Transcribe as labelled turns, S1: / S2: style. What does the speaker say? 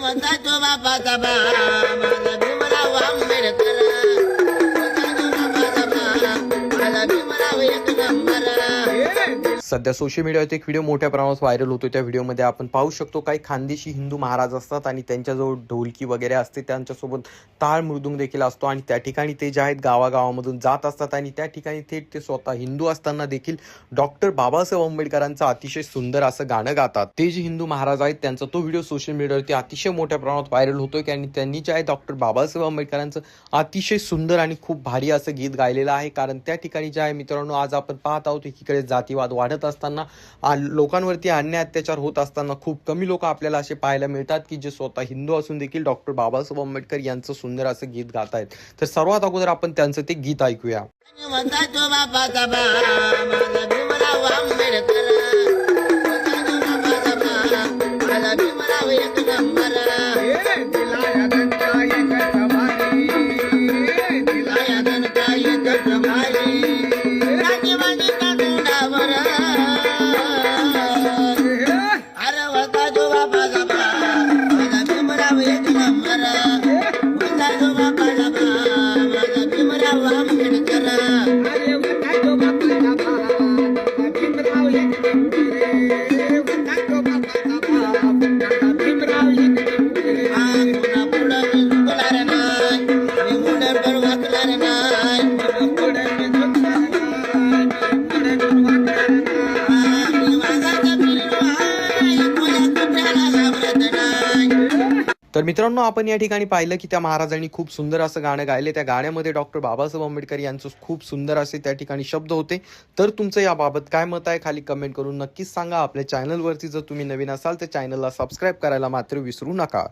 S1: म्हणता तो बापाचा बा माझा भीमराव आंबेडकर माझा भीमराव एक नंबर.
S2: सध्या सोशल मीडियावर एक व्हिडिओ मोठ्या प्रमाणात व्हायरल होतो. त्या व्हिडिओमध्ये आपण पाहू शकतो काही खानदेशी हिंदू महाराज असतात आणि त्यांच्याजवळ ढोलकी वगैरे असते, त्यांच्यासोबत टाळ मृदुंग देखील असतो आणि त्या ठिकाणी ते जे आहेत गावागावामधून जात असतात आणि त्या ठिकाणी थेट ते स्वतः हिंदू असताना देखील डॉक्टर बाबासाहेब आंबेडकरांचं अतिशय सुंदर असं गाणं गातात. ते जे हिंदू महाराज आहेत त्यांचा तो व्हिडिओ सोशल मीडियावरती अतिशय मोठ्या प्रमाणात व्हायरल होतोय आणि त्यांनी जे आहे डॉक्टर बाबासाहेब आंबेडकरांचं अतिशय सुंदर आणि खूप भारी असं गीत गायलेलं आहे. कारण त्या ठिकाणी जे आहे मित्रांनो, आज आपण पाहत आहोत एकीकडे जातीवाद वाढत असताना, लोकांवरती अन्याय अत्याचार होत असताना खूप कमी लोक आपल्याला असे पाहायला मिळतात की जे स्वतः हिंदू असून देखील डॉक्टर बाबासाहेब आंबेडकर यांचं सुंदर असं गीत गात आहेत. तर सर्वात अगोदर आपण त्यांचं ते गीत ऐकूया.
S1: म्हणता तो बापाचा बा माझा भीमराव आंबेडकर माझा भीमराव एक नंबर. अरे होता जो बापाचा बा माझा भीमराव एक नंबर. होता जो बापाचा बा माझा भीमराव आंबेडकर.
S2: तर मित्रांनो, आपण या ठिकाणी पाहिलं की त्या महाराजांनी खूप सुंदर असं गाणं गायले. त्या गाण्यामध्ये डॉक्टर बाबासाहेब आंबेडकर यांचं खूप सुंदर असे त्या ठिकाणी शब्द होते. तर तुमचं याबाबत काय मत आहे खाली कमेंट करून नक्कीच सांगा. आपल्या चॅनलवरती जर तुम्ही नवीन असाल तर चॅनलला सबस्क्राईब करायला मात्र विसरू नका.